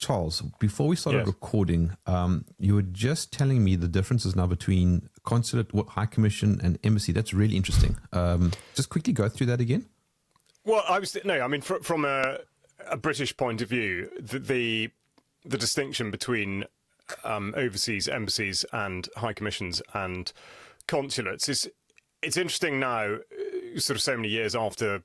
Charles, before we started Yes. recording, you were just telling me the differences now between consulate, High Commission, and embassy. That's really interesting. Just quickly go through that again. Well, from a British point of view, the distinction between overseas embassies and high commissions and consulates it's interesting now, sort of so many years after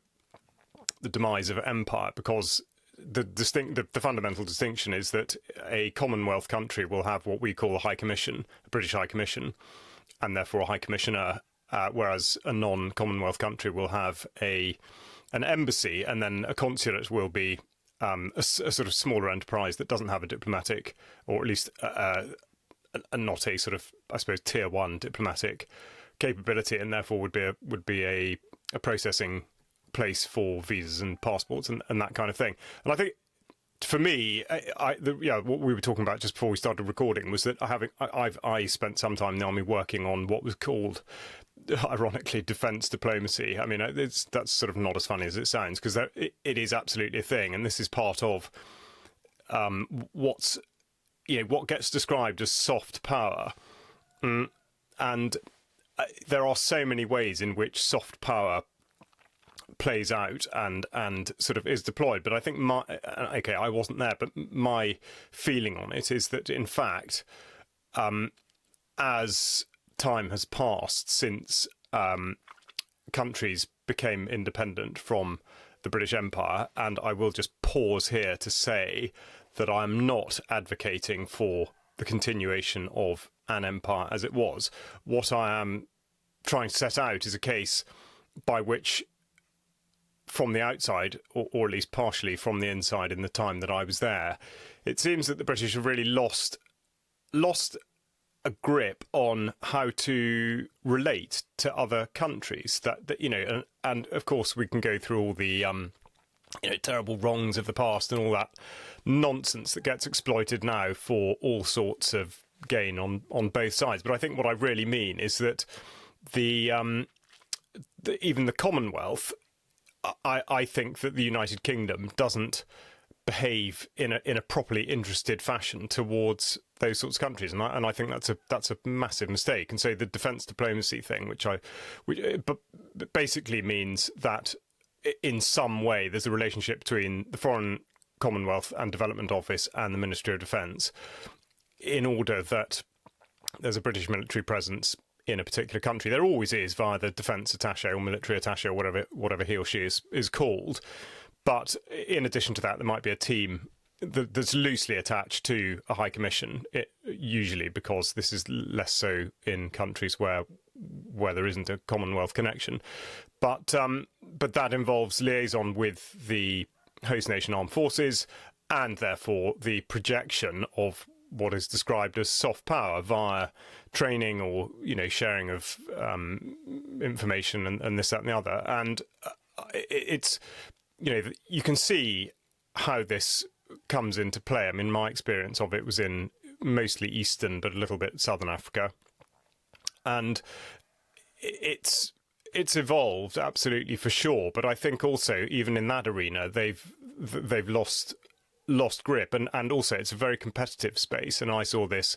the demise of empire, because the fundamental distinction is that a Commonwealth country will have what we call a High Commission, a British High Commission, and therefore a High Commissioner, whereas a non-Commonwealth country will have an embassy, and then a consulate will be a sort of smaller enterprise that doesn't have a diplomatic, or at least not a sort of, I suppose, tier one diplomatic capability, and therefore would be a processing place for visas and passports and that kind of thing. And I think, for me, what we were talking about just before we started recording was that I spent some time in the army working on what was called, ironically, defence diplomacy. I mean, that's sort of not as funny as it sounds, because it is absolutely a thing, and this is part of what gets described as soft power, and there are so many ways in which soft power plays out and sort of is deployed. But I think I wasn't there, but my feeling on it is that, in fact, as time has passed since countries became independent from the British Empire, and I will just pause here to say that I'm not advocating for the continuation of an empire as it was. What I am trying to set out is a case by which, from the outside, or at least partially from the inside in the time that I was there, it seems that the British have really lost a grip on how to relate to other countries. And of course we can go through all the terrible wrongs of the past and all that nonsense that gets exploited now for all sorts of gain on both sides. But I think what I really mean is that even the Commonwealth, I think that the United Kingdom doesn't behave in a properly interested fashion towards those sorts of countries, and I think that's a massive mistake. And so the defence diplomacy thing, which basically means that in some way there's a relationship between the Foreign Commonwealth and Development Office and the Ministry of Defence, in order that there's a British military presence in a particular country. There always is, via the defence attaché or military attaché or whatever he or she is called. But in addition to that, there might be a team that's loosely attached to a High Commission, usually, because this is less so in countries where there isn't a Commonwealth connection. But that involves liaison with the host nation armed forces, and therefore the projection of what is described as soft power via training or sharing of information and this, that, and the other. And it's you can see how this comes into play. I mean, my experience of it was in mostly Eastern but a little bit Southern Africa, and it's evolved absolutely, for sure. But I think also, even in that arena, they've lost grip, and also it's a very competitive space. And I saw this,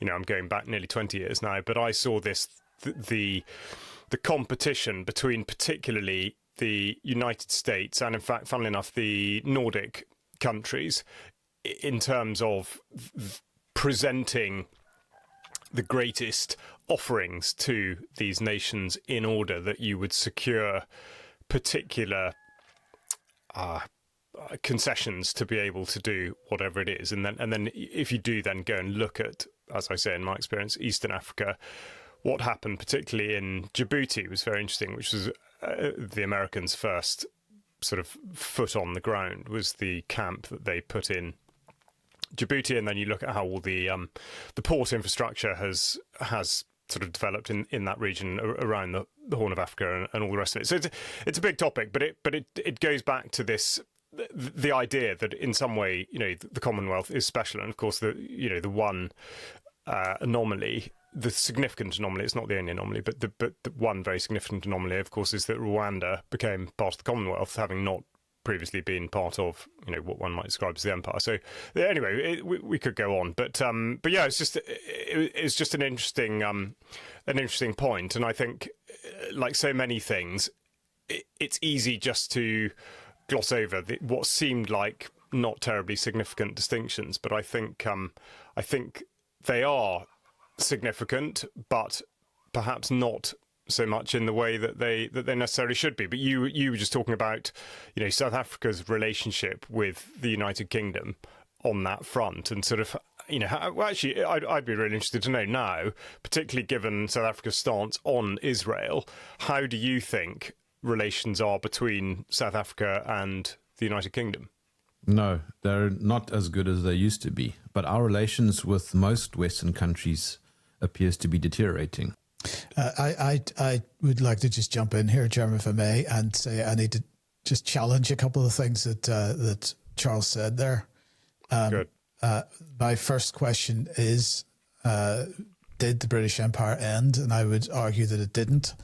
I'm going back nearly 20 years now, but I saw this the competition between particularly the United States and, in fact, funnily enough, the Nordic countries, in terms of presenting the greatest offerings to these nations in order that you would secure particular concessions to be able to do whatever it is. And then if you do then go and look at, as I say, in my experience, Eastern Africa, what happened particularly in Djibouti was very interesting, which was the Americans' first sort of foot on the ground, was the camp that they put in Djibouti. And then you look at how all the port infrastructure has sort of developed in that region around the Horn of Africa and all the rest of it. So it's a big topic, but it goes back to this, the idea that in some way, the Commonwealth is special. And of course, the one anomaly, the significant anomaly, it's not the only anomaly, but the one very significant anomaly, of course, is that Rwanda became part of the Commonwealth, having not previously been part of, what one might describe as the empire. So anyway, we could go on, but yeah, it's just an interesting point, and I think, like so many things, it's easy just to gloss over what seemed like not terribly significant distinctions, but I think they are significant, but perhaps not so much in the way that they necessarily should be. But you were just talking about, South Africa's relationship with the United Kingdom on that front, and sort of, actually, I'd be really interested to know now, particularly given South Africa's stance on Israel, how do you think relations are between South Africa and the United Kingdom? No, they're not as good as they used to be. But our relations with most Western countries appears to be deteriorating. I would like to just jump in here, Jerm, if I may, and say I need to just challenge a couple of things that Charles said there. Good. My first question is, did the British Empire end? And I would argue that it didn't,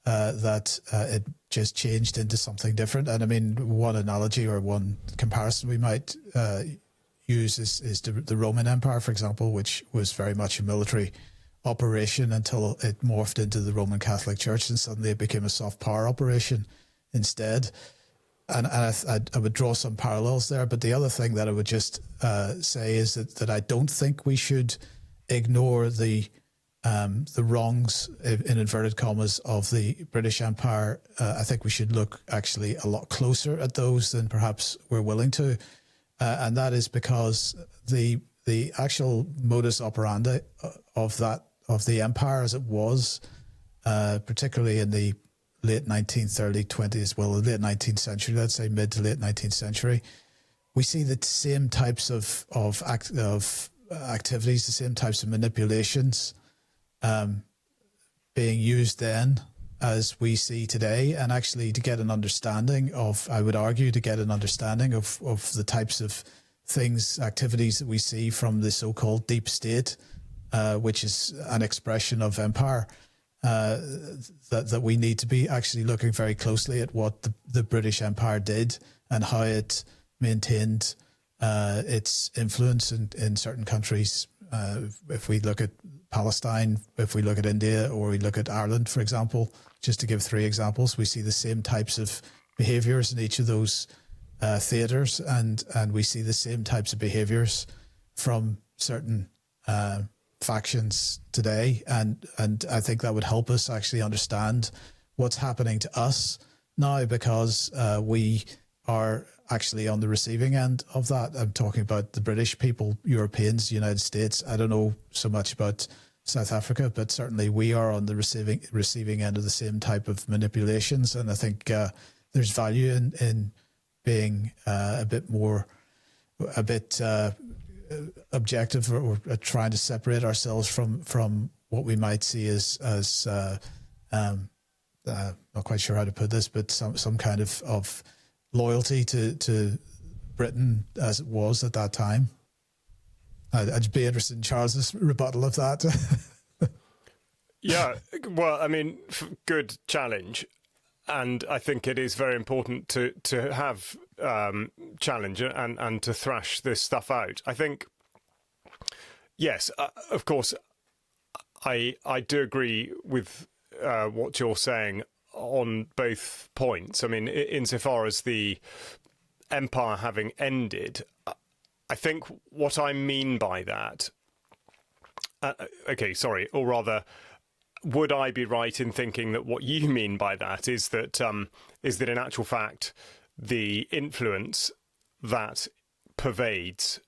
that it just changed into something different. And I mean, one analogy or one comparison we might use is the Roman Empire, for example, which was very much a military operation until it morphed into the Roman Catholic Church, and suddenly it became a soft power operation instead. And I would draw some parallels there. But the other thing that I would just say is that I don't think we should ignore the wrongs, in inverted commas, of the British Empire. I think we should look actually a lot closer at those than perhaps we're willing to. And that is because the actual modus operandi of the empire as it was, particularly in the late 19th, early 20th, well, the late 19th century, let's say mid to late 19th century, we see the same types of activities, the same types of manipulations being used then as we see today. And actually to get an understanding of, I would argue, to get an understanding of the types of things, activities that we see from the so-called deep state, which is an expression of empire, that we need to be actually looking very closely at what the British Empire did and how it maintained its influence in certain countries. If we look at Palestine, if we look at India, or we look at Ireland, for example, just to give three examples, we see the same types of behaviours in each of those theatres, and we see the same types of behaviours from certain factions today, and I think that would help us actually understand what's happening to us now, because we are actually on the receiving end of that. I'm talking about the British people, Europeans, United States. I don't know so much about South Africa, but certainly we are on the receiving end of the same type of manipulations, and I think there's value in being a bit objective, or trying to separate ourselves from what we might see as not quite sure how to put this, but some kind of loyalty to Britain as it was at that time. I'd be interested in Charles's rebuttal of that. Yeah, well, I mean, good challenge. And I think it is very important to have challenge and to thrash this stuff out. I think, yes, of course, I do agree with what you're saying on both points. I mean, insofar as the empire having ended, I think what I mean by that, or rather, would I be right in thinking that what you mean by that is that in actual fact, the influence that pervades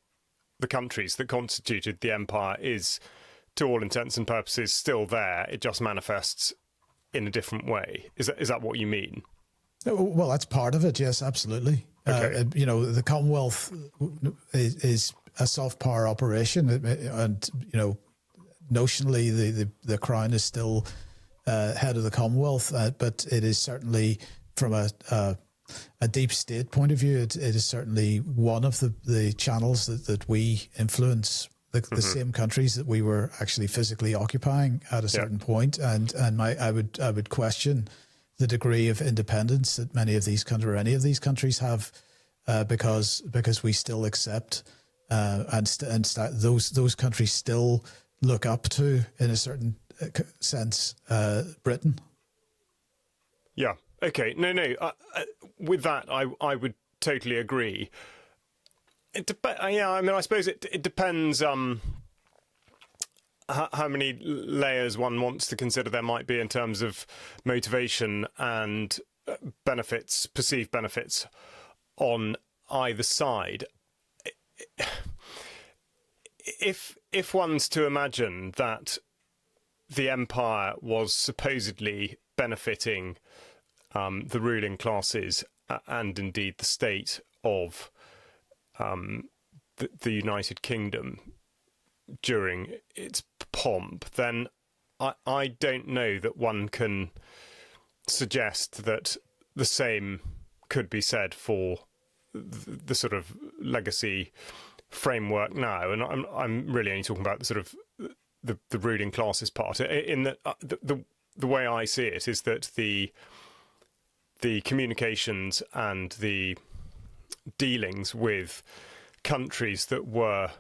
the countries that constituted the empire is, to all intents and purposes, still there? It just manifests in a different way. Is that what you mean? Well, that's part of it. Yes, absolutely. Okay. The Commonwealth is a soft power operation, and notionally the Crown is still head of the Commonwealth, but it is certainly, from a deep state point of view, it is certainly one of the channels that we influence the same countries that we were actually physically occupying at a certain point. And I would question the degree of independence that many of these countries or any of these countries have, because we still accept those countries still look up to, in a certain sense, Britain. Yeah. Okay. No. With that, I would totally agree. Yeah. I mean, I suppose it depends. How many layers one wants to consider there might be in terms of motivation and benefits, perceived benefits, on either side. If one's to imagine that the empire was supposedly benefiting the ruling classes and indeed the state of the United Kingdom during its pomp, then I don't know that one can suggest that the same could be said for the sort of legacy framework now. And I'm really only talking about the sort of the ruling classes part. In that the way I see it is that the communications and the dealings with countries that were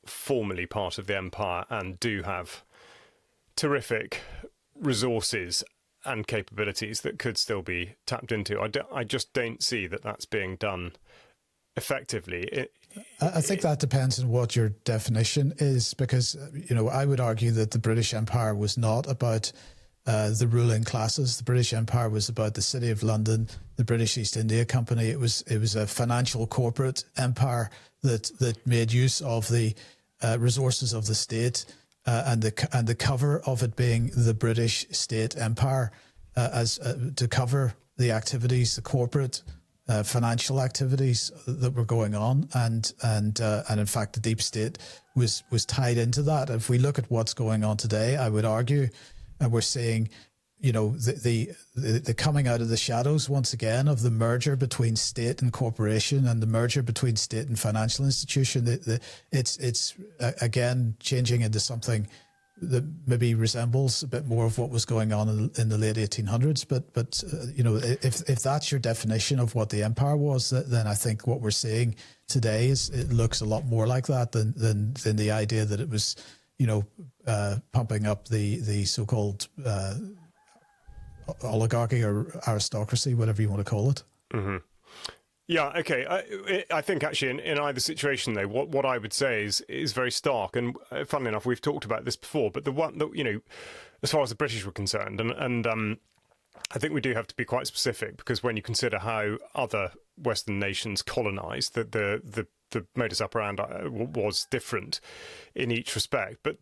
formerly part of the empire and do have terrific resources and capabilities that could still be tapped into. I just don't see that that's being done effectively. I think that depends on what your definition is, because, I would argue that the British Empire was not about the ruling classes. The British Empire was about the City of London, the British East India Company. It was a financial corporate empire that made use of the resources of the state and the cover of it being the British state empire as to cover the activities, the corporate financial activities that were going on, and in fact the deep state was tied into that. If we look at what's going on today, I would argue we're seeing, the coming out of the shadows once again of the merger between state and corporation, and the merger between state and financial institution. It's again changing into something that maybe resembles a bit more of what was going on in the late 1800s. But if that's your definition of what the empire was, then I think what we're seeing today it looks a lot more like that than the idea that it was, pumping up the so-called oligarchy or aristocracy, whatever you want to call it. Mm-hmm. Yeah, okay. I think actually in either situation, though, what I would say is very stark. And funnily enough, we've talked about this before, but the one that, as far as the British were concerned, and I think we do have to be quite specific, because when you consider how other Western nations colonised, the modus operandi was different in each respect. But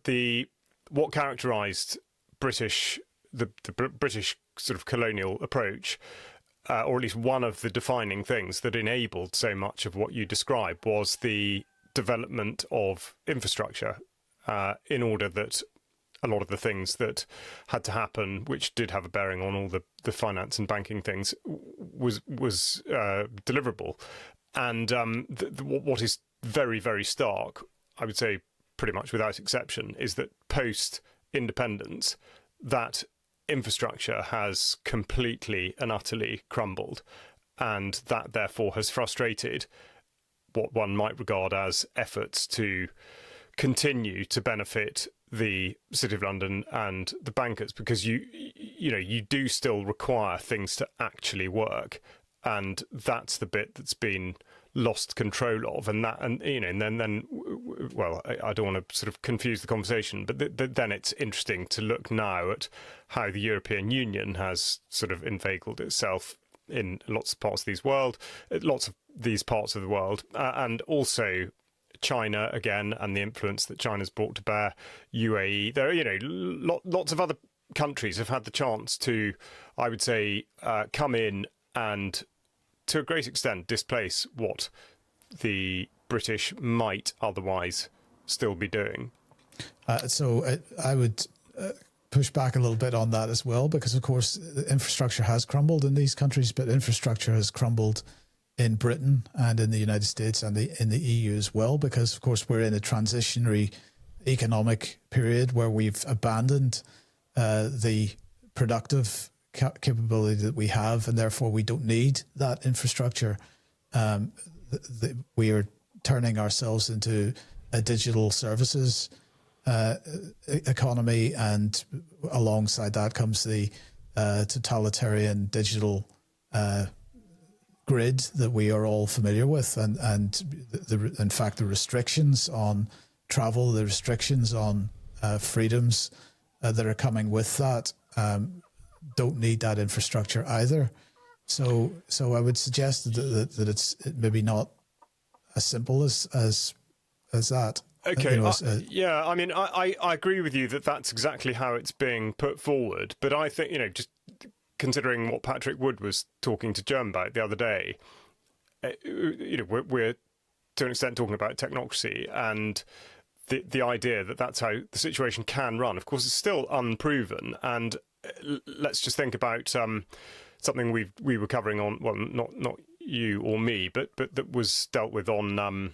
what characterised the British sort of colonial approach, or at least one of the defining things that enabled so much of what you described, was the development of infrastructure, in order that a lot of the things that had to happen, which did have a bearing on all the finance and banking things, was deliverable. And what is very, very stark, I would say pretty much without exception, is that post-independence, that infrastructure has completely and utterly crumbled, and that therefore has frustrated what one might regard as efforts to continue to benefit the City of London and the bankers, because you do still require things to actually work, and that's the bit that's been lost control of. And then well, I don't want to sort of confuse the conversation, but then it's interesting to look now at how the European Union has sort of inveigled itself in lots of parts of the world, and also China again, and the influence that China's brought to bear. UAE, there, lots of other countries have had the chance to, I would say, come in and to a great extent displace what the British might otherwise still be doing. So I would push back a little bit on that as well, because of course the infrastructure has crumbled in these countries, but infrastructure has crumbled in Britain and in the United States and in the EU as well, because of course we're in a transitionary economic period where we've abandoned the productive capability that we have, and therefore we don't need that infrastructure. We are turning ourselves into a digital services economy, and alongside that comes the totalitarian digital grid that we are all familiar with, and in fact the restrictions on travel, the restrictions on freedoms that are coming with that don't need that infrastructure either. So I would suggest that it's maybe not as simple as that. Okay. You know, yeah, I mean, I agree with you that that's exactly how it's being put forward. But I think, just considering what Patrick Wood was talking to Jerm about the other day, we're to an extent talking about technocracy, and the idea that that's how the situation can run. Of course, it's still unproven. And let's just think about something we were covering on, well, not you or me, but that was dealt with on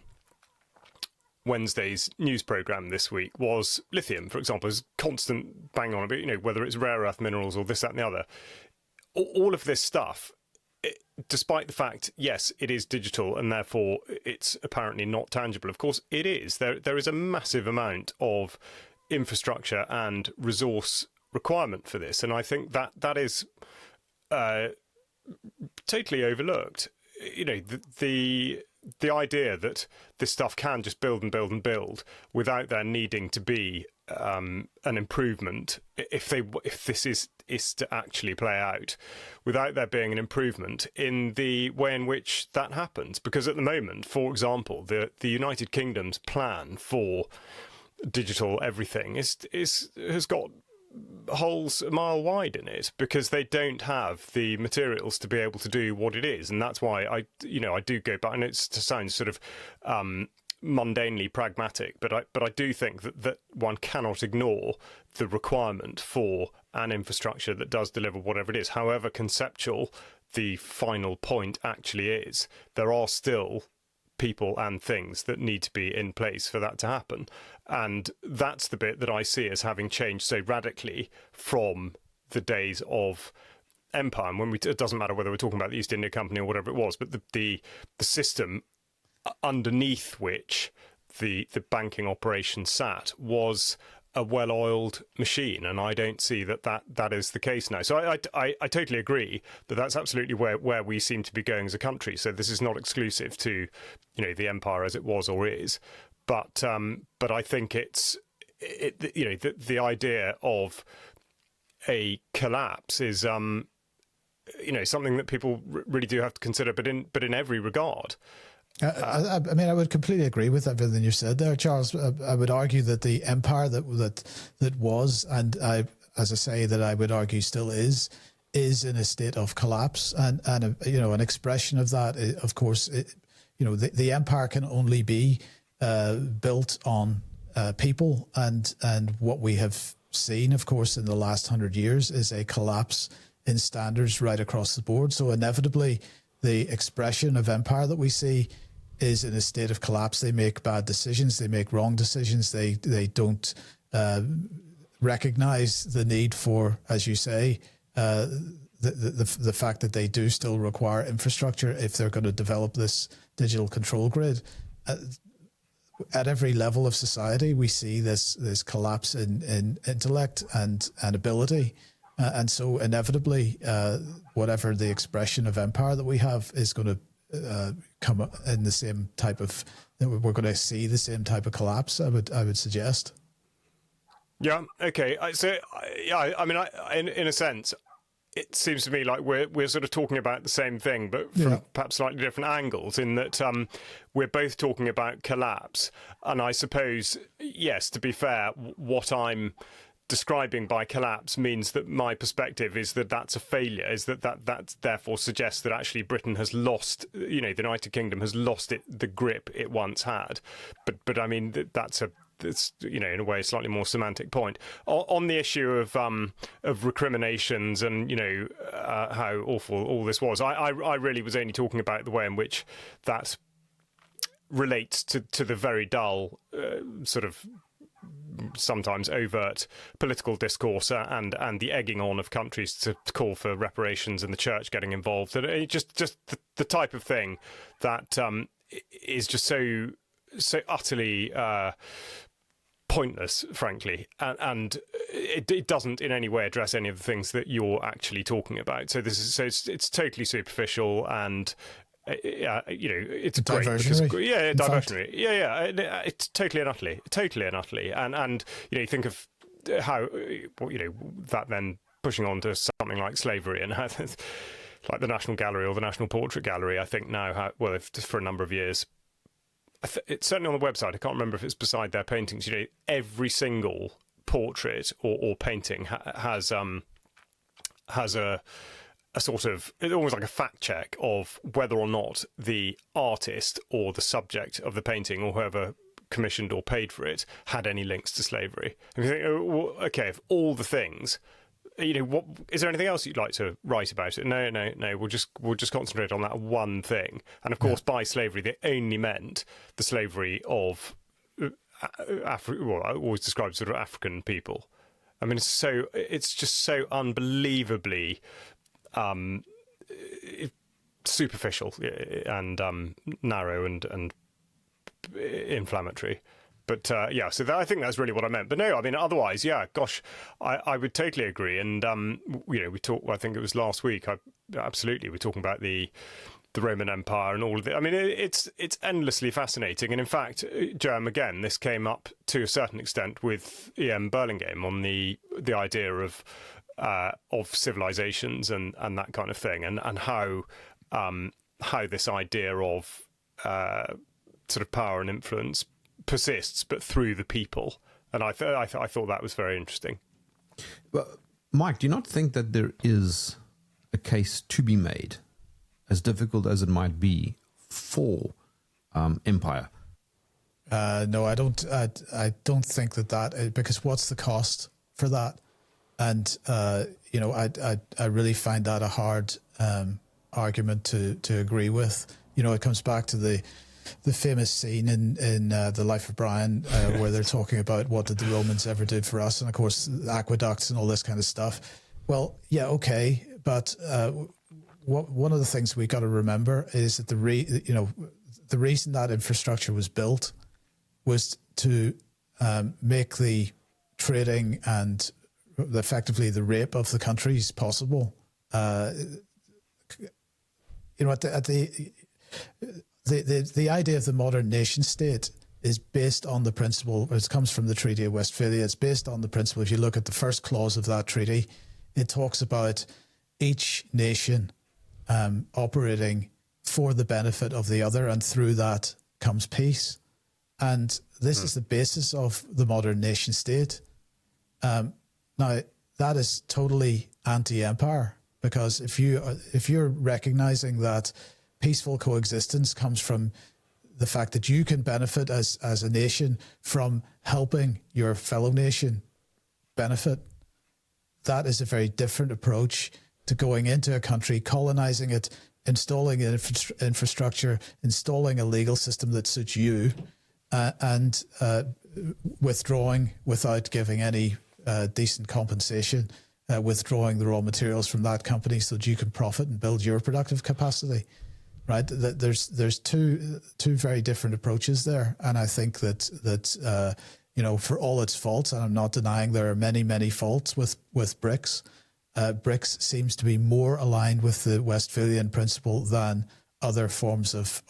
Wednesday's news programme this week, was lithium, for example. There's constant bang on about, whether it's rare earth minerals or this, that and the other. All of this stuff, despite the fact, yes, it is digital and therefore it's apparently not tangible. Of course, it is. There is a massive amount of infrastructure and resource requirement for this. And I think that is totally overlooked. The idea that this stuff can just build and build and build without there needing to be an improvement, if this is to actually play out, without there being an improvement in the way in which that happens. Because at the moment, for example, the United Kingdom's plan for digital everything has got holes a mile wide in it, because they don't have the materials to be able to do what it is. And that's why I do go back, and it's to sound sort of mundanely pragmatic, but I do think that one cannot ignore the requirement for an infrastructure that does deliver whatever it is, however conceptual the final point actually is. There are still people and things that need to be in place for that to happen. And that's the bit that I see as having changed so radically from the days of empire. And it doesn't matter whether we're talking about the East India Company or whatever it was, but the system underneath which the banking operation sat was a well-oiled machine, and I don't see that is the case now. So I totally agree that that's absolutely where we seem to be going as a country. So this is not exclusive to the empire as it was or is, but I think the idea of a collapse is something that people really do have to consider, but in every regard. I mean, I would completely agree with everything you said there, Charles. I would argue that the empire that was, and as I say, that I would argue still is in a state of collapse, and an expression of that, of course, the empire can only be built on people, and what we have seen, of course, in the last 100 years is a collapse in standards right across the board. So inevitably, the expression of empire that we see is in a state of collapse. They make bad decisions. They make wrong decisions. They don't recognize the need for, as you say, the fact that they do still require infrastructure if they're going to develop this digital control grid. At every level of society, we see this collapse in intellect and ability. And so inevitably, whatever the expression of empire that we have is going to come in the same type of, we're going to see the same type of collapse, I would suggest. Yeah. Okay. So, yeah, I mean, in a sense, it seems to me like we're sort of talking about the same thing, but from perhaps slightly different angles, in that we're both talking about collapse. And I suppose, yes, to be fair, what I'm describing by collapse means that my perspective is that that's a failure, is that therefore suggests that actually Britain has lost, the United Kingdom has lost the grip it once had. But I mean, it's in a way a slightly more semantic point on the issue of recriminations and how awful all this was. I really was only talking about the way in which that relates to the very dull sort of sometimes overt political discourse and the egging on of countries to call for reparations and the church getting involved. And it just the type of thing that is just so utterly pointless, frankly, and it doesn't in any way address any of the things that you're actually talking about. So it's totally superficial, and it's great because diversionary. It's totally and utterly, and you think of how that then pushing on to something like slavery and how like the National Gallery or the National Portrait Gallery. I think now, for a number of years. It's certainly on the website. I can't remember if it's beside their paintings. Every single portrait or painting has a sort of, it's almost like a fact check of whether or not the artist or the subject of the painting or whoever commissioned or paid for it had any links to slavery. And you think, okay, if all the things. What is there anything else you'd like to write about it? No. We'll just concentrate on that one thing. And of course, by slavery, they only meant the slavery of I always describe sort of African people. I mean, it's just so unbelievably superficial and narrow and inflammatory. But so I think that's really what I meant. But no, I mean, otherwise, gosh, I would totally agree. And we talked. I think it was last week. Absolutely, we're talking about the Roman Empire and all of it. I mean, it's endlessly fascinating. And in fact, Jerm, again, this came up to a certain extent with E.M. Burlingame on the idea of civilizations and that kind of thing, and how this idea of sort of power and influence persists, but through the people. And I thought that was very interesting. Well, Mike, do you not think that there is a case to be made, as difficult as it might be, for empire? No, I don't. I don't think that because what's the cost for that? And I really find that a hard argument to agree with. It comes back to the famous scene in The Life of Brian where they're talking about what did the Romans ever do for us, and of course aqueducts and all this kind of stuff. Well, yeah, okay, but one of the things we got to remember is that the reason that infrastructure was built was to make the trading and effectively the rape of the countries possible. The idea of the modern nation state is based on the principle, it comes from the Treaty of Westphalia, it's based on the principle, if you look at the first clause of that treaty, it talks about each nation operating for the benefit of the other, and through that comes peace. And this is the basis of the modern nation state. Now, that is totally anti-empire, because if you're recognizing that peaceful coexistence comes from the fact that you can benefit as a nation from helping your fellow nation benefit, that is a very different approach to going into a country, colonizing it, installing an infrastructure, installing a legal system that suits you, and withdrawing without giving any decent compensation, withdrawing the raw materials from that company so that you can profit and build your productive capacity. Right? There's two very different approaches there, and I think that for all its faults, and I'm not denying there are many faults with BRICS. BRICS seems to be more aligned with the Westphalian principle than other forms of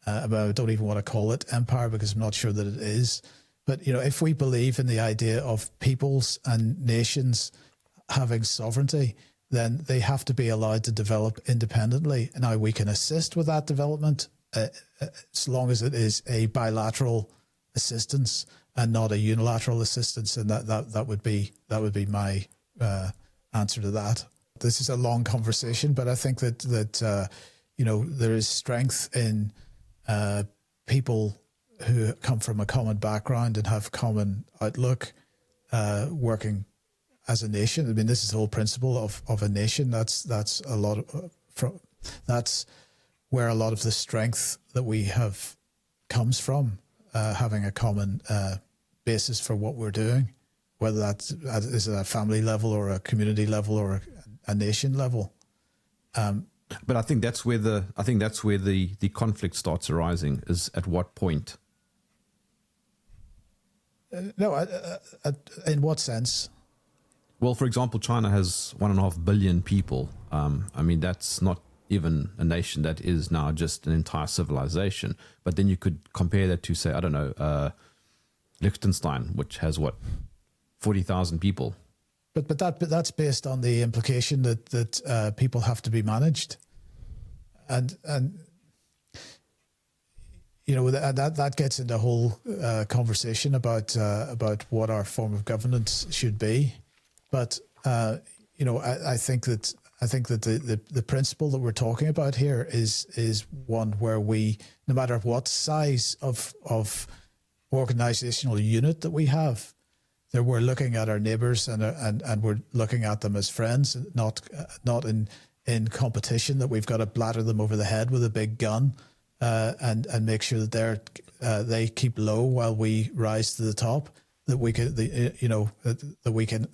I don't even want to call it empire, because I'm not sure that it is. But if we believe in the idea of peoples and nations having sovereignty, then they have to be allowed to develop independently. Now, we can assist with that development as long as it is a bilateral assistance and not a unilateral assistance, and that would be my answer to that. This is a long conversation, but I think that there is strength in people who come from a common background and have common outlook, working as a nation. I mean, this is the whole principle of a nation. That's a lot of, that's where a lot of the strength that we have comes from, having a common basis for what we're doing, whether that's is at a family level or a community level or a nation level. But I think that's where the conflict starts arising. Is at what point? No, in what sense? Well, for example, China has 1.5 billion people. I mean, that's not even a nation. That is now just an entire civilization. But then you could compare that to, say, I don't know, Liechtenstein, which has what, 40,000 people. But that's based on the implication that people have to be managed, and you know that gets into a whole conversation about what our form of governance should be. But you know, I think that the principle that we're talking about here is one where we, no matter what size of organizational unit that we have, that we're looking at our neighbours and we're looking at them as friends, not in competition, that we've got to blatter them over the head with a big gun and make sure that they keep low while we rise to the top. That we can, that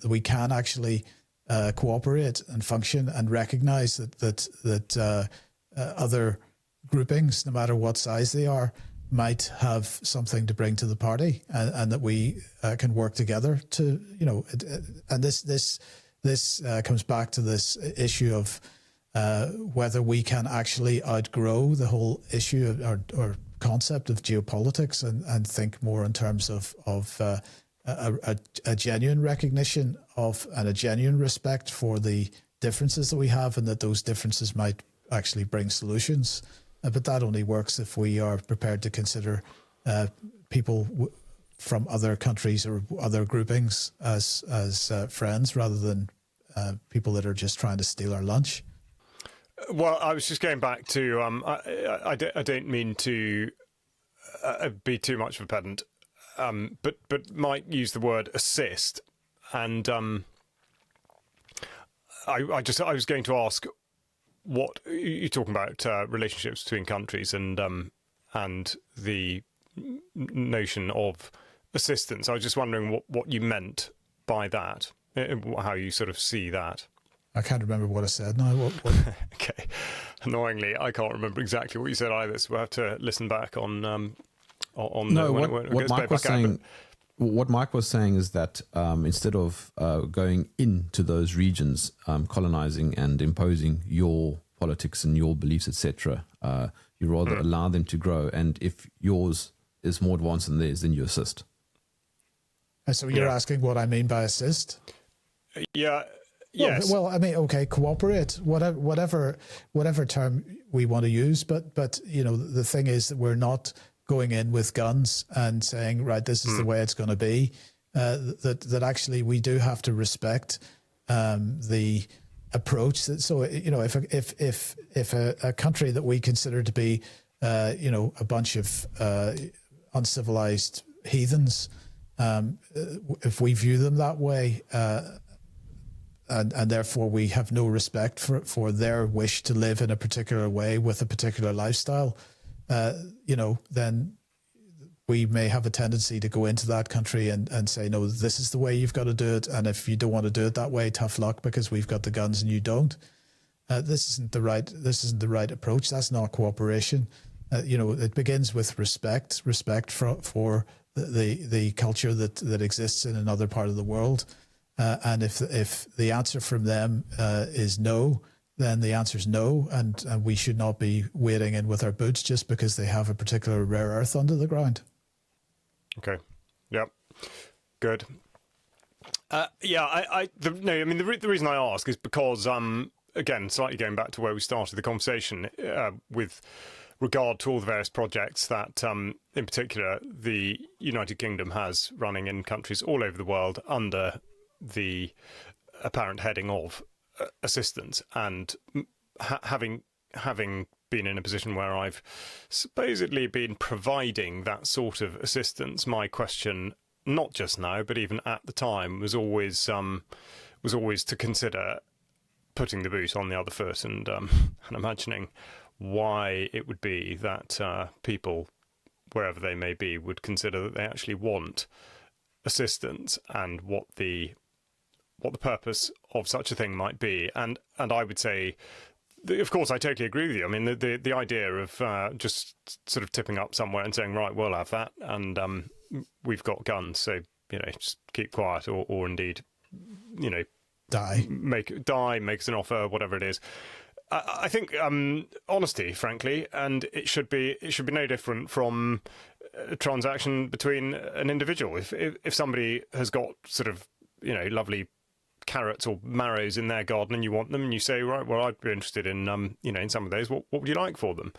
we can actually cooperate and function and recognise that other groupings, no matter what size they are, might have something to bring to the party, and that we can work together to, you know, and this comes back to this issue of whether we can actually outgrow the whole issue or concept of geopolitics and think more in terms of a genuine recognition of and a genuine respect for the differences that we have, and that those differences might actually bring solutions. But that only works if we are prepared to consider people from other countries or other groupings as friends, rather than people that are just trying to steal our lunch. Well, I was just going back to I don't mean to be too much of a pedant, but might use the word assist, and I was going to ask, what you're talking about, relationships between countries and the notion of assistance. I was just wondering what you meant by that, how you sort of see that. I can't remember what I said now. What? Okay. Annoyingly, I can't remember exactly what you said either, so we'll have to listen back on no, what Mike was saying. What Mike was saying is that instead of going into those regions, colonizing and imposing your politics and your beliefs, etc., you rather allow them to grow. And if yours is more advanced than theirs, then you assist. And so you're asking what I mean by assist? Yeah. Yes. Well, I mean, okay, cooperate, whatever term we want to use, but you know, the thing is that we're not going in with guns and saying, right, this is the way it's going to be. That actually we do have to respect the approach. So, you know, if a country that we consider to be, you know, a bunch of uncivilized heathens, if we view them that way, and therefore we have no respect for their wish to live in a particular way with a particular lifestyle, you know, then we may have a tendency to go into that country and say, no, this is the way you've got to do it. And if you don't want to do it that way, tough luck, because we've got the guns and you don't. This isn't the right approach. That's not cooperation. You know, it begins with respect for the culture that exists in another part of the world. And if the answer from them is no, then the answer is no, and we should not be wading in with our boots just because they have a particular rare earth under the ground. Okay. Yep. Good. The reason I ask is because, again, slightly going back to where we started the conversation, with regard to all the various projects that, in particular, the United Kingdom has running in countries all over the world under the apparent heading of assistance, and having been in a position where I've supposedly been providing that sort of assistance, my question, not just now but even at the time, was always to consider putting the boot on the other foot and imagining why it would be that people, wherever they may be, would consider that they actually want assistance and what the purpose of such a thing might be. And I would say, of course, I totally agree with you. I mean, the idea of just sort of tipping up somewhere and saying, right, we'll have that, and we've got guns, so just keep quiet, or indeed, die, make us an offer, whatever it is. I think honesty, frankly, and it should be no different from a transaction between an individual. If somebody has got sort of lovely carrots or marrows in their garden and you want them, and you say, right, well, I'd be interested in in some of those. What would you like for them?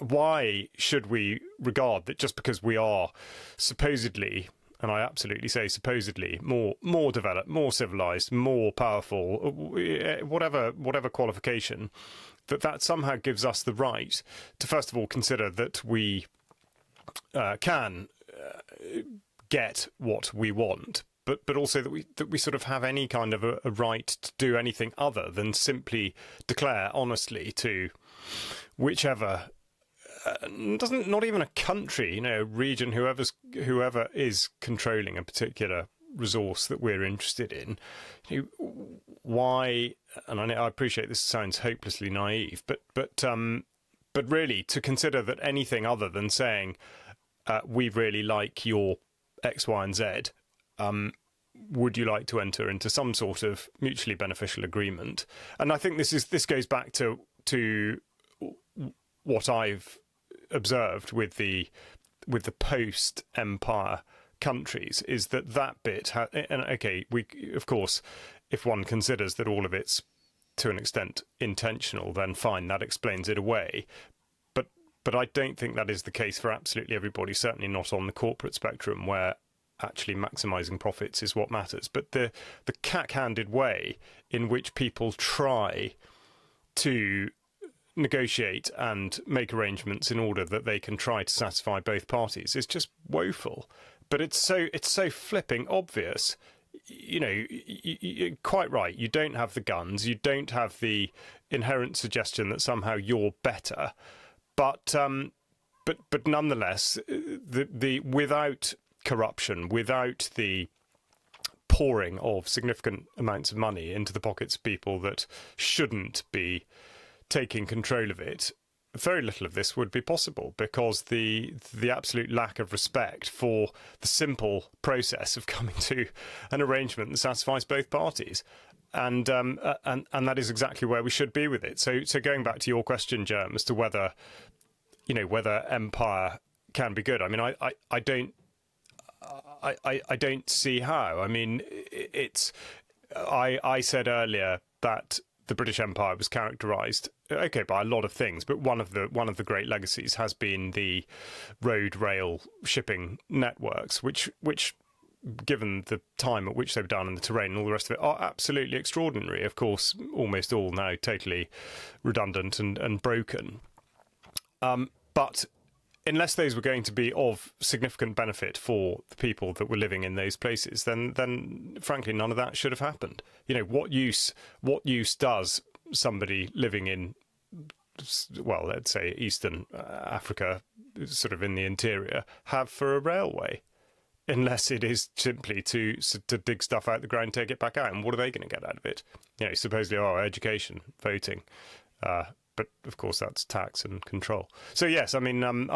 Why should we regard that just because we are supposedly, and I absolutely say supposedly, more developed, more civilized, more powerful, whatever qualification, that somehow gives us the right to first of all consider that we can get what we want, but also that we sort of have any kind of a right to do anything other than simply declare honestly to whichever not even a country, a region, whoever is controlling a particular resource that we're interested in. Why? And I appreciate this sounds hopelessly naive, but really to consider that anything other than saying we really like your X, Y, and Z. Would you like to enter into some sort of mutually beneficial agreement? And I think this goes back to what I've observed with the post-empire countries, is that bit. And okay, we of course, if one considers that all of it's to an extent intentional, then fine, that explains it away. But I don't think that is the case for absolutely everybody. Certainly not on the corporate spectrum, where actually maximising profits is what matters. But the cack-handed way in which people try to negotiate and make arrangements in order that they can try to satisfy both parties is just woeful. But it's so flipping obvious. You're quite right. You don't have the guns. You don't have the inherent suggestion that somehow you're better. But nonetheless, the without corruption, without the pouring of significant amounts of money into the pockets of people that shouldn't be taking control of it, very little of this would be possible, because the absolute lack of respect for the simple process of coming to an arrangement that satisfies both parties. And that is exactly where we should be with it. So going back to your question, Jerm, as to whether empire can be good. I mean, I don't see how. I mean, I said earlier that the British Empire was characterised, by a lot of things, but one of the great legacies has been the road, rail, shipping networks, which given the time at which they were done and the terrain and all the rest of it, are absolutely extraordinary. Of course, almost all now totally redundant and broken. But unless those were going to be of significant benefit for the people that were living in those places, then frankly, none of that should have happened. What use does somebody living in, well, let's say Eastern Africa, sort of in the interior, have for a railway? Unless it is simply to dig stuff out the ground, take it back out. And what are they going to get out of it? Supposedly, education, voting. But of course, that's tax and control. So yes, I mean, I'm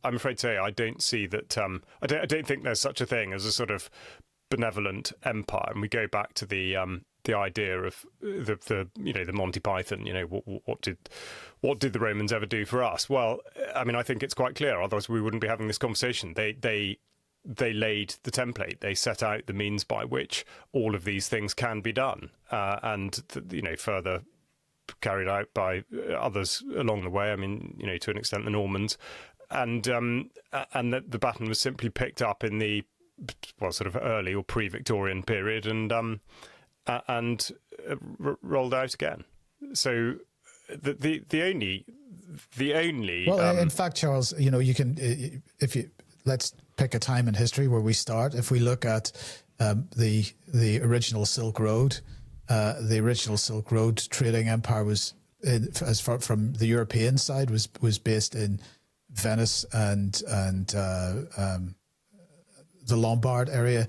afraid to say I don't see that. I don't think there's such a thing as a sort of benevolent empire. And we go back to the idea of the Monty Python. What did the Romans ever do for us? Well, I mean, I think it's quite clear. Otherwise, we wouldn't be having this conversation. They laid the template. They set out the means by which all of these things can be done, and further carried out by others along the way. I mean, to an extent, the Normans, and that the baton was simply picked up in the sort of early or pre-Victorian period, and rolled out again. So the only well, in fact, Charles, you can let's pick a time in history where we start. If we look at the original Silk Road. The original Silk Road trading empire was, as far from the European side, was based in Venice and the Lombard area.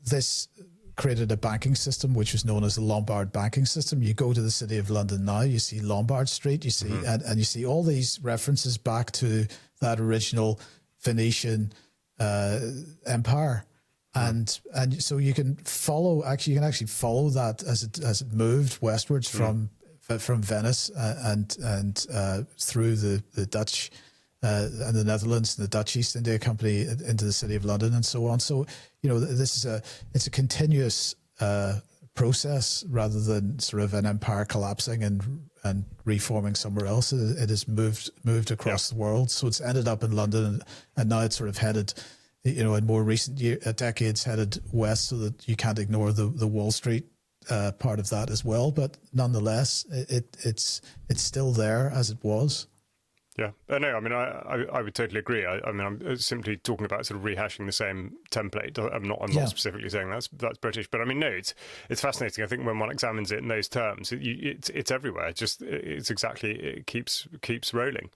This created a banking system which was known as the Lombard banking system. You go to the city of London now, you see Lombard Street, you see, and you see all these references back to that original Venetian empire. And so you can actually follow that as it moved westwards from Venice and through the Dutch and the Netherlands and the Dutch East India Company into the city of London and so on. So, this is it's a continuous process rather than sort of an empire collapsing and reforming somewhere else. It has moved across the world. So it's ended up in London, and now it's sort of headed, in more recent decades, headed west, so that you can't ignore the Wall Street part of that as well. But nonetheless, it's still there as it was. Yeah, no, I mean, I would totally agree. I mean, I'm simply talking about sort of rehashing the same template. I'm not specifically saying that's British, but I mean, no, it's fascinating. I think when one examines it in those terms, it's everywhere. It keeps rolling.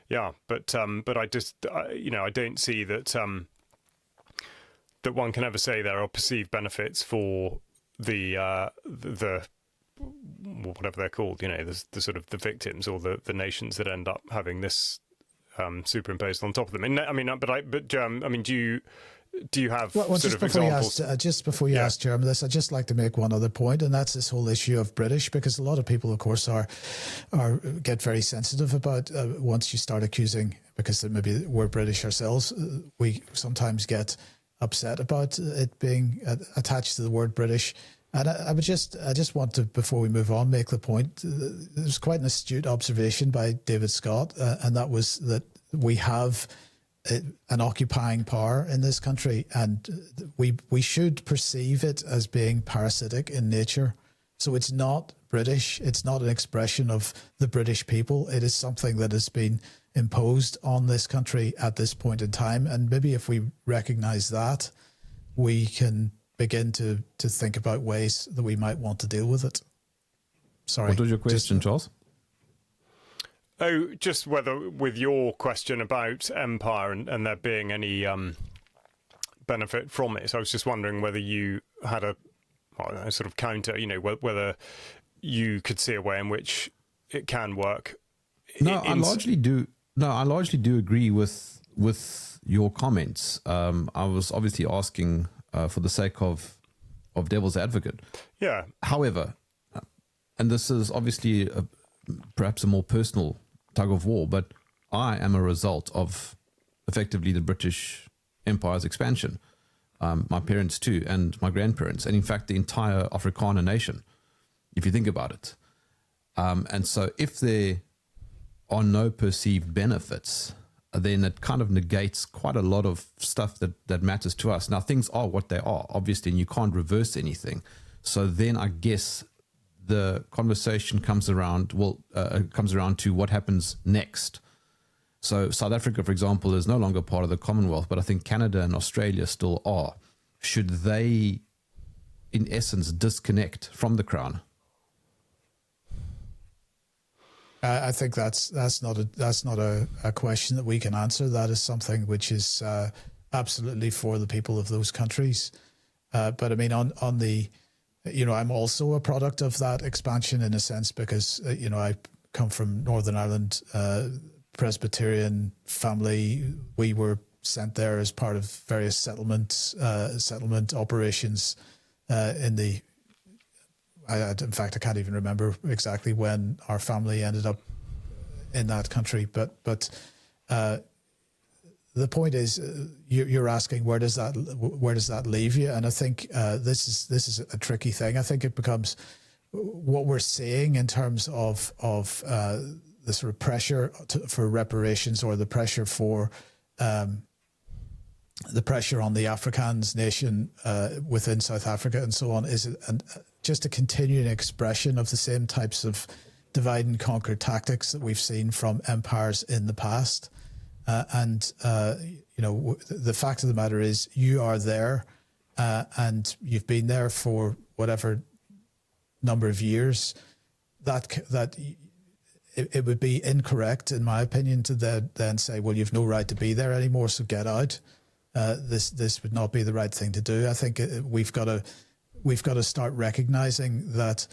Yeah, but I just I don't see that that one can ever say there are perceived benefits for the whatever they're called, the sort of the victims or the nations that end up having this superimposed on top of them. And I mean, but Jerm, I mean, do you have sort of examples? Just before you ask Jerm this, I'd just like to make one other point, and that's this whole issue of British, because a lot of people, of course, get very sensitive about once you start accusing, because maybe we're British ourselves, we sometimes get upset about it being attached to the word British. And I just want to, before we move on, make the point. There's quite an astute observation by David Scott, and that was that we have an occupying power in this country, and we should perceive it as being parasitic in nature. So it's not British. It's not an expression of the British people. It is something that has been imposed on this country at this point in time. And maybe if we recognize that, we can begin to think about ways that we might want to deal with it. Sorry. What was your question, Charles? Oh, just whether with your question about empire and there being any benefit from it. So I was just wondering whether you had a sort of counter, whether you could see a way in which it can work. I largely do agree with your comments. I was obviously asking for the sake of devil's advocate. Yeah. However, and this is obviously perhaps a more personal tug of war, but I am a result of effectively the British Empire's expansion. My parents too, and my grandparents, and in fact the entire Afrikaner nation, if you think about it. And so if there are no perceived benefits, then it kind of negates quite a lot of stuff that matters to us. Now, things are what they are, obviously, and you can't reverse anything. So then I guess the conversation comes around to what happens next. So South Africa, for example, is no longer part of the Commonwealth, but I think Canada and Australia still are. Should they, in essence, disconnect from the Crown? I think that's not a question that we can answer. That is something which is absolutely for the people of those countries. But I mean, on the, I'm also a product of that expansion in a sense, because I come from Northern Ireland, Presbyterian family. We were sent there as part of various settlement operations in the. In fact, I can't even remember exactly when our family ended up in that country. But the point is, you're asking where does that leave you? And I think this is a tricky thing. I think it becomes what we're seeing in terms of the sort of pressure for reparations, or the pressure for the pressure on the Afrikaans nation within South Africa and so on, is just a continuing expression of the same types of divide and conquer tactics that we've seen from empires in the past. The fact of the matter is, you are there, and you've been there for whatever number of years. That it would be incorrect, in my opinion, to then say, well, you've no right to be there anymore, so get out. this would not be the right thing to do. I think we've got to start recognizing that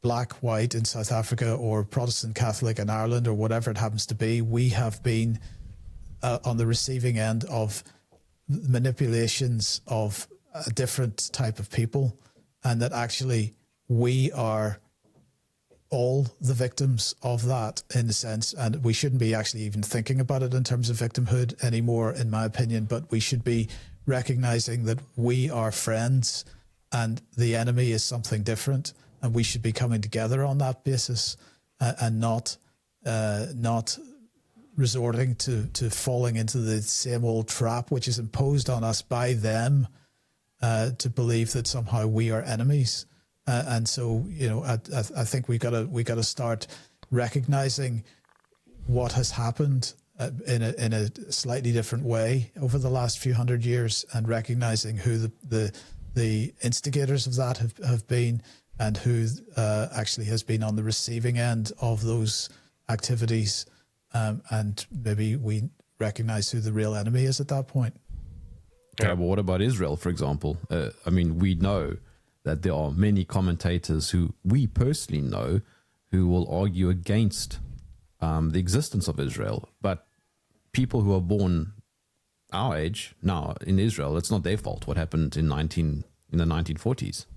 black, white in South Africa or Protestant, Catholic in Ireland or whatever it happens to be, we have been on the receiving end of manipulations of a different type of people, and that actually we are all the victims of that in a sense, and we shouldn't be actually even thinking about it in terms of victimhood anymore, in my opinion, but we should be recognizing that we are friends and the enemy is something different, and we should be coming together on that basis, and not resorting to falling into the same old trap which is imposed on us by them, to believe that somehow we are enemies. And so, I think we got to start recognizing what has happened in a slightly different way over the last few hundred years, and recognizing who the instigators of that have been, and who actually has been on the receiving end of those activities, and maybe we recognize who the real enemy is at that point. Yeah, but what about Israel, for example? We know that there are many commentators who we personally know who will argue against the existence of Israel. But people who are born our age now in Israel, it's not their fault what happened in the 1940s.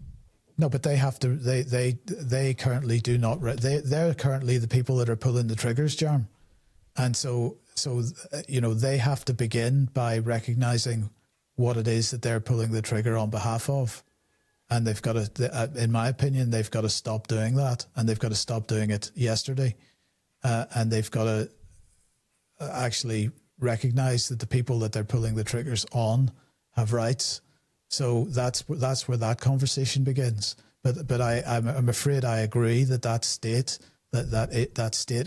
No, but they have to. They currently do not. They're currently the people that are pulling the triggers, Jerm, and so they have to begin by recognizing what it is that they're pulling the trigger on behalf of. And they've got to, in my opinion, they've got to stop doing that, and they've got to stop doing it yesterday. And they've got to actually recognize that the people that they're pulling the triggers on have rights. So that's where that conversation begins. But I'm afraid I agree that state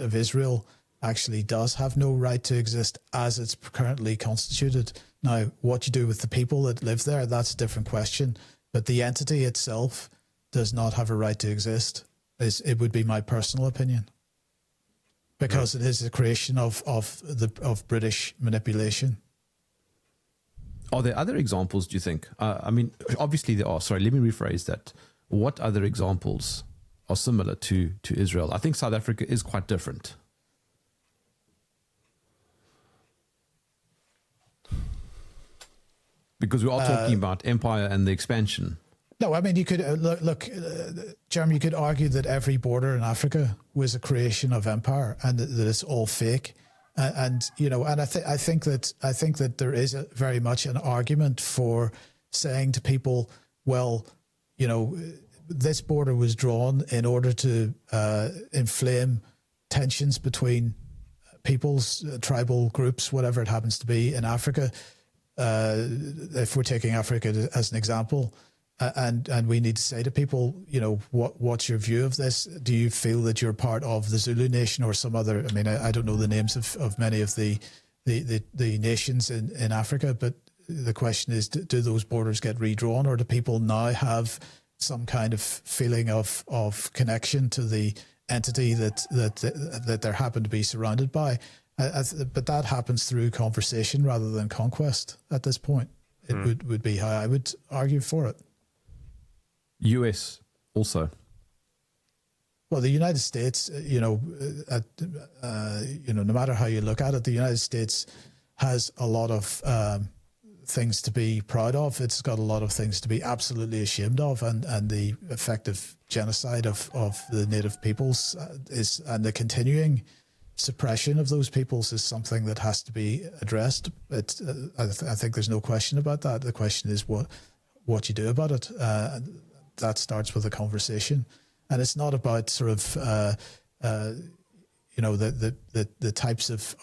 of Israel actually does have no right to exist as it's currently constituted. Now, what you do with the people that live there, that's a different question. But the entity itself does not have a right to exist. It would be my personal opinion, because it is a creation of British manipulation. Are there other examples, do you think? Obviously there are. Sorry, let me rephrase that. What other examples are similar to Israel? I think South Africa is quite different. Because we are talking about empire and the expansion. No, you could look, Jerm, you could argue that every border in Africa was a creation of empire, and that it's all fake. I think that there is very much an argument for saying to people, well, this border was drawn in order to inflame tensions between peoples, tribal groups, whatever it happens to be in Africa. If we're taking Africa as an example, and we need to say to people, what's your view of this? Do you feel that you're part of the Zulu nation or some other? I don't know the names of many of the nations in Africa, but the question is, do those borders get redrawn, or do people now have some kind of feeling of connection to the entity that they happen to be surrounded by? But that happens through conversation rather than conquest at this point. It would be how I would argue for it. US also. Well, the United States, no matter how you look at it, the United States has a lot of things to be proud of. It's got a lot of things to be absolutely ashamed of, and the effective genocide of the native peoples and the continuing suppression of those peoples is something that has to be addressed. I think there's no question about that. The question is what you do about it. That starts with a conversation, and it's not about sort of the types of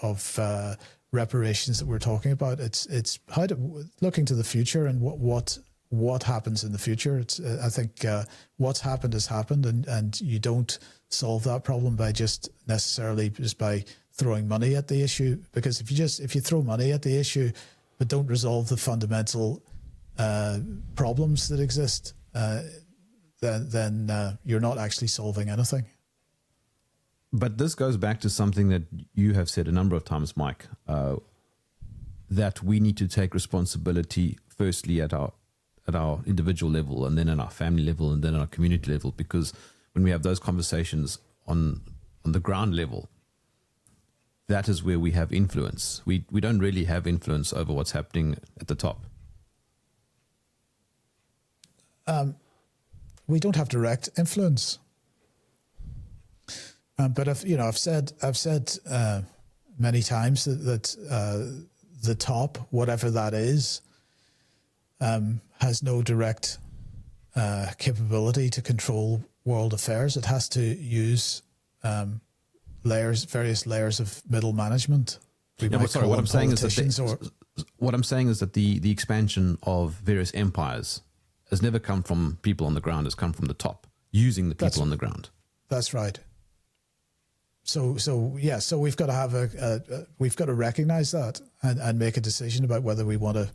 reparations that we're talking about. It's how to looking to the future and what happens in the future. I think what's happened has happened, and you don't solve that problem by just by throwing money at the issue. Because if you throw money at the issue but don't resolve the fundamental problems that exist, then you're not actually solving anything. But this goes back to something that you have said a number of times, Mike. that we need to take responsibility firstly at our individual level, and then at our family level, and then at our community level, because when we have those conversations on the ground level, that is where we have influence. We don't really have influence over what's happening at the top. We don't have direct influence. But I've said many times that the top, whatever that is, has no direct capability to control world affairs. It has to use various layers of middle management. What I'm saying is that the expansion of various empires has never come from people on the ground. It's come from the top, using the people on the ground. That's right. So we've got to have we've got to recognize that and make a decision about whether we want to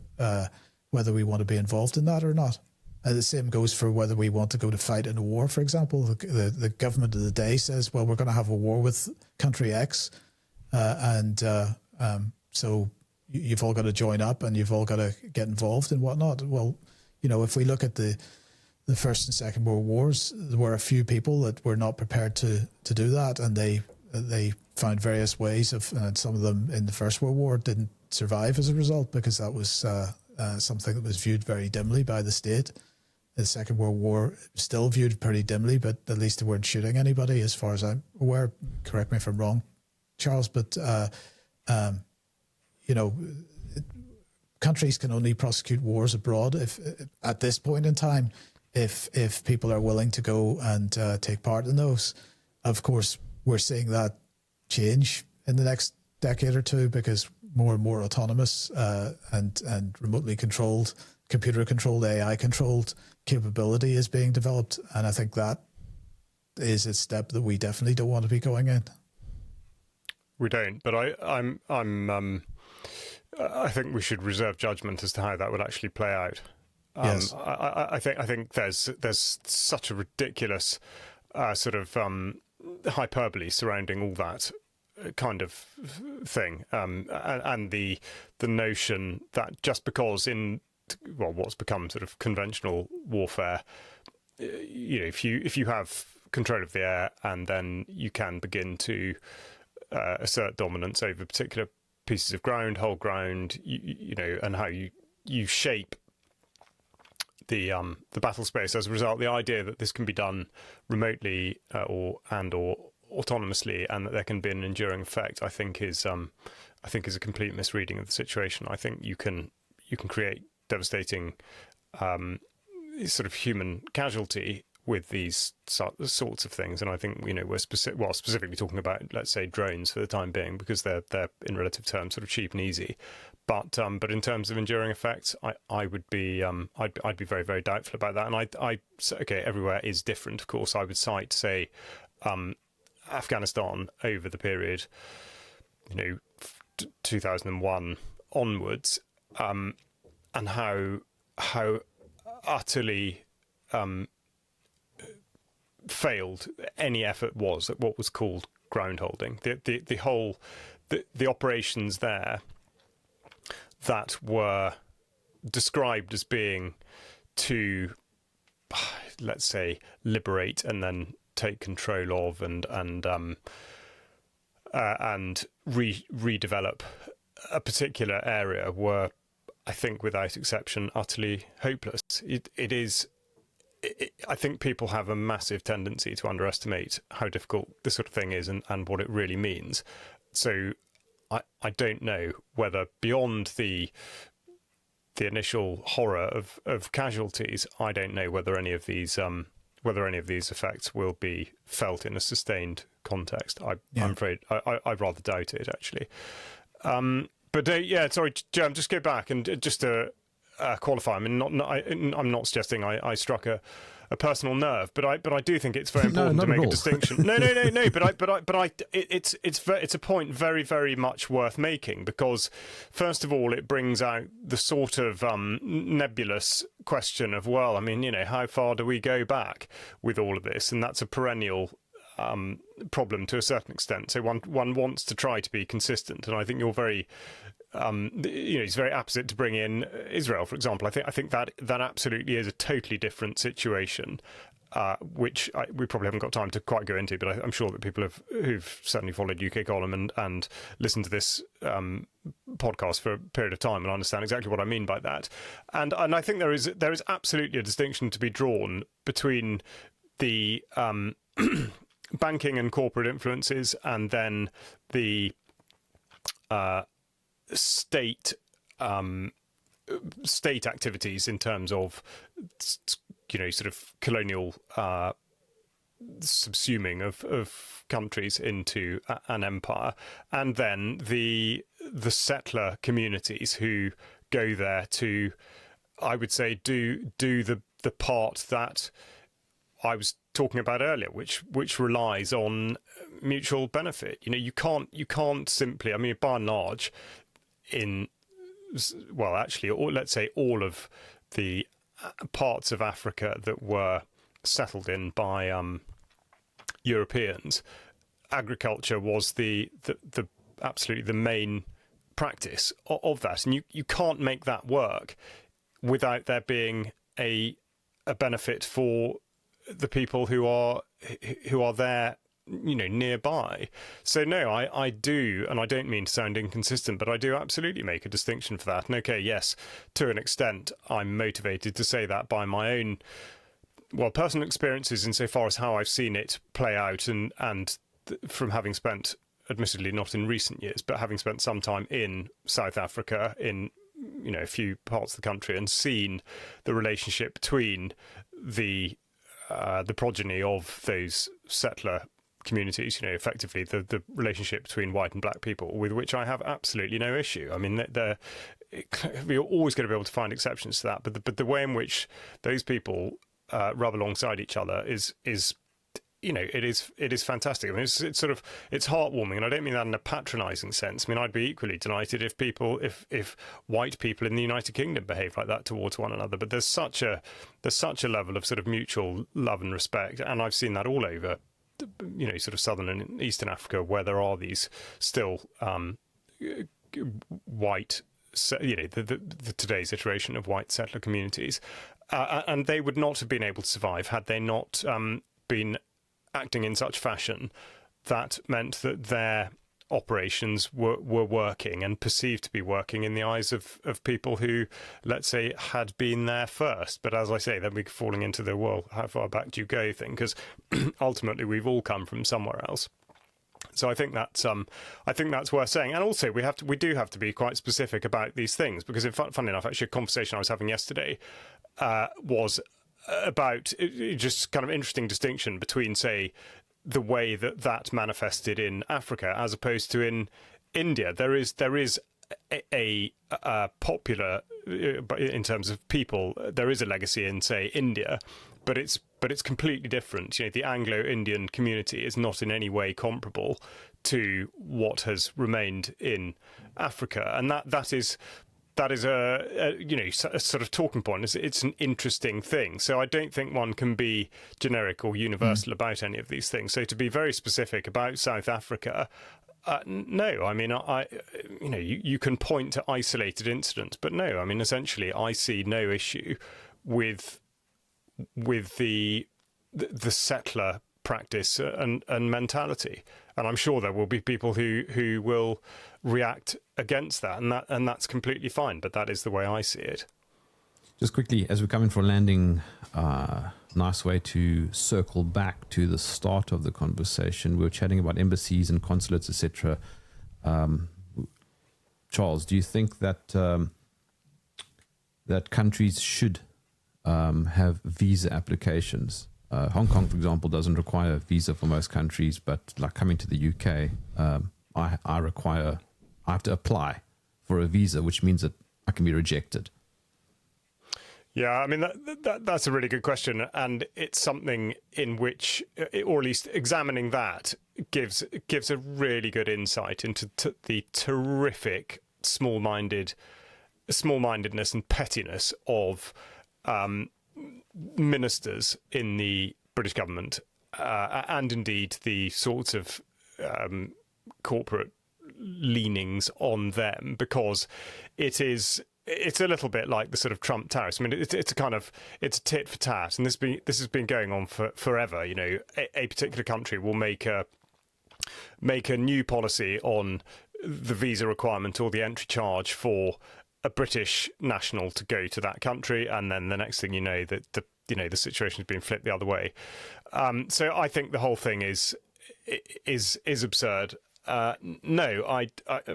be involved in that or not. And the same goes for whether we want to go to fight in a war, for example. The government of the day says, well, we're going to have a war with country X. So you've all got to join up and you've all got to get involved and whatnot. Well, if we look at the First and Second World Wars, there were a few people that were not prepared to do that. And they found various ways and some of them in the First World War didn't survive as a result, because that was something that was viewed very dimly by the state. The Second World War still viewed pretty dimly, but at least they weren't shooting anybody, as far as I'm aware. Correct me if I'm wrong, Charles, but countries can only prosecute wars abroad if, at this point in time, if people are willing to go and take part in those. Of course, we're seeing that change in the next decade or two, because more and more autonomous and remotely controlled, computer-controlled, AI-controlled capability is being developed, and I think that is a step that we definitely don't want to be going in. We don't, but I think we should reserve judgment as to how that would actually play out. Yes. I think there's such a ridiculous sort of hyperbole surrounding all that kind of thing, and the notion that just because in what's become sort of conventional warfare, if you have control of the air and then you can begin to assert dominance over particular pieces of ground, whole ground, and how you shape the battle space as a result. The idea that this can be done remotely or autonomously, and that there can be an enduring effect, I think is a complete misreading of the situation. I think you can create devastating sort of human casualty with these sorts of things, and I think we're specifically talking about, let's say, drones for the time being, because they're in relative terms sort of cheap and easy. But in terms of enduring effects, I would be I'd be very, very doubtful about that. And okay, everywhere is different, of course. I would cite, say, Afghanistan over the period 2001 onwards, and how utterly failed any effort was at what was called ground holding. The operations there that were described as being to, let's say, liberate and then take control of and redevelop a particular area were, I think, without exception, utterly hopeless. I think people have a massive tendency to underestimate how difficult this sort of thing is and what it really means. So I don't know whether, beyond the initial horror of casualties, I don't know whether any of these effects will be felt in a sustained context. I'm afraid I'd rather doubt it, actually. But sorry, Jerm, just go back and just to qualify. I mean, I'm not suggesting I struck a personal nerve, but I do think it's very important to make a distinction. No. But it's a point very, very much worth making, because first of all, it brings out the sort of nebulous question of, well, I mean, how far do we go back with all of this? And that's a perennial problem to a certain extent. So one wants to try to be consistent, and I think you're very, it's very apposite to bring in Israel, for example. I think that absolutely is a totally different situation, which we probably haven't got time to quite go into, but I'm sure that people who've certainly followed UK Column and listened to this podcast for a period of time and understand exactly what I mean by that. And I think there is absolutely a distinction to be drawn between the banking and corporate influences and then the state activities in terms of sort of colonial subsuming of countries into an empire, and then the settler communities who go there to, I would say, do the part that I was talking about earlier, which relies on mutual benefit. You can't simply, I mean, by and large, let's say all of the parts of Africa that were settled in by Europeans, agriculture was the absolutely the main practice of that, and you can't make that work without there being a benefit for the people who are there, nearby. So no, I do, and I don't mean to sound inconsistent, but I do absolutely make a distinction for that. And okay, yes, to an extent, I'm motivated to say that by my own, personal experiences insofar as how I've seen it play out, and from having spent, admittedly not in recent years, but having spent some time in South Africa, in a few parts of the country, and seen the relationship between the progeny of those settler communities, effectively the relationship between white and black people, with which I have absolutely no issue. I mean, we're always going to be able to find exceptions to that, but the way in which those people rub alongside each other is it is fantastic. I mean, it's heartwarming, and I don't mean that in a patronising sense. I mean, I'd be equally delighted if white people in the United Kingdom behave like that towards one another. But there's such a level of sort of mutual love and respect, and I've seen that all over, sort of southern and eastern Africa, where there are these still white, the today's iteration of white settler communities, and they would not have been able to survive had they not been acting in such fashion that meant that their operations were working and perceived to be working in the eyes of people who, let's say, had been there first. But as I say, then we're falling into the, well, how far back do you go thing, because ultimately we've all come from somewhere else. So I think that's worth saying. And also we do have to be quite specific about these things, because funnily enough, actually a conversation I was having yesterday was about just kind of interesting distinction between, say, the way that manifested in Africa as opposed to in India. There is a popular, in terms of people, there is a legacy in, say, India, but it's completely different. The Anglo-Indian community is not in any way comparable to what has remained in Africa, and that is a sort of talking point. It's an interesting thing. So I don't think one can be generic or universal about any of these things. So to be very specific about South Africa, no. I mean, you can point to isolated incidents, but no. I mean, essentially, I see no issue with the settler practice and mentality. And I'm sure there will be people who will react against that, and that's completely fine. But that is the way I see it. Just quickly, as we're coming for a landing, nice way to circle back to the start of the conversation. We were chatting about embassies and consulates, etc. Charles, do you think that that countries should have visa applications? Hong Kong, for example, doesn't require a visa for most countries, but like coming to the UK, I have to apply for a visa, which means that I can be rejected. Yeah, I mean, that's a really good question. And it's something in which, or at least examining that, gives a really good insight into the terrific small-mindedness and pettiness of ministers in the British government and indeed the sorts of corporate leanings on them, because it's a little bit like the sort of Trump tariffs. I mean, it's a tit for tat, and this has been going on for forever. You know, a particular country will make a new policy on the visa requirement or the entry charge for a British national to go to that country, and then the next thing you know, that the situation has been flipped the other way. So I think the whole thing is absurd. No, I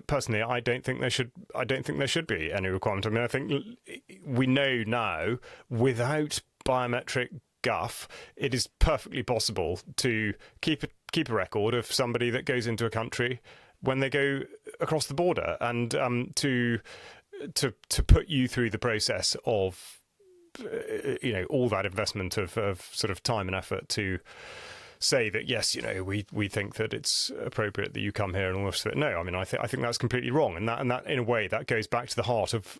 personally, I don't think there should be any requirement. I mean, I think we know now, without biometric guff, it is perfectly possible to keep a record of somebody that goes into a country when they go across the border, and to put you through the process of all that investment of sort of time and effort to say that, yes, we think that it's appropriate that you come here and all this. No, I mean, I think that's completely wrong, and that in a way that goes back to the heart of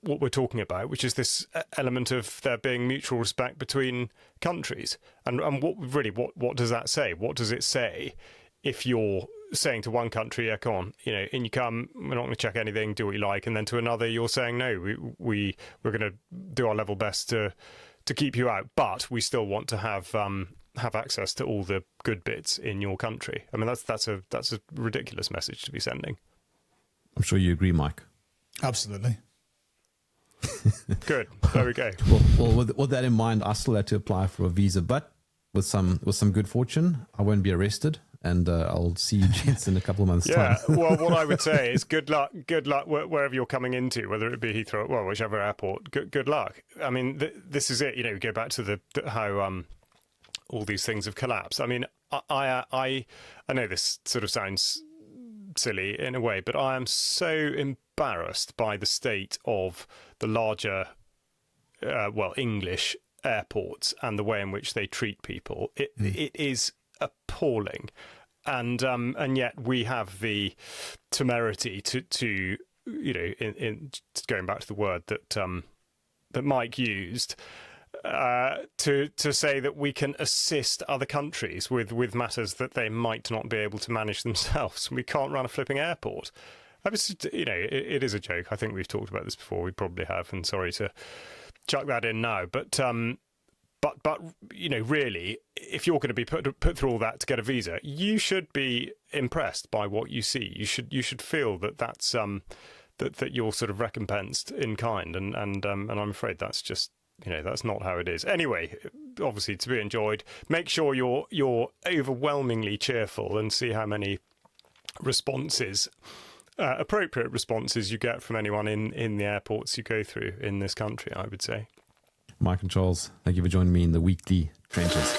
what we're talking about, which is this element of there being mutual respect between countries. And what does that say? What does it say if you're saying to one country, yeah, come on, in you come, we're not going to check anything, do what you like, and then to another you're saying, no, we're going to do our level best to keep you out, but we still want to have access to all the good bits in your country. I mean, that's a ridiculous message to be sending. I'm sure you agree, Mike. Absolutely. Good. There we go. Well, with that in mind, I still had to apply for a visa, but with some good fortune, I won't be arrested, and I'll see you gents in a couple of months' time. Yeah. Well, what I would say is good luck wherever you're coming into, whether it be Heathrow, well, whichever airport. Good luck. I mean, this is it. Go back to how all these things have collapsed. I mean, I know this sort of sounds silly in a way, but I am so embarrassed by the state of the larger, English airports and the way in which they treat people. It is appalling, and yet we have the temerity to in going back to the word that Mike used, to say that we can assist other countries with matters that they might not be able to manage themselves. We can't run a flipping airport. It is a joke. I think we've talked about this before. We probably have, and sorry to chuck that in now. But really, if you're going to be put through all that to get a visa, you should be impressed by what you see. You should feel that's that you're sort of recompensed in kind, and I'm afraid that's just. That's not how it is. Anyway, obviously to be enjoyed. Make sure you're overwhelmingly cheerful and see how many responses, appropriate responses you get from anyone in the airports you go through in this country, I would say. Mike and Charles, thank you for joining me in the weekly trenches.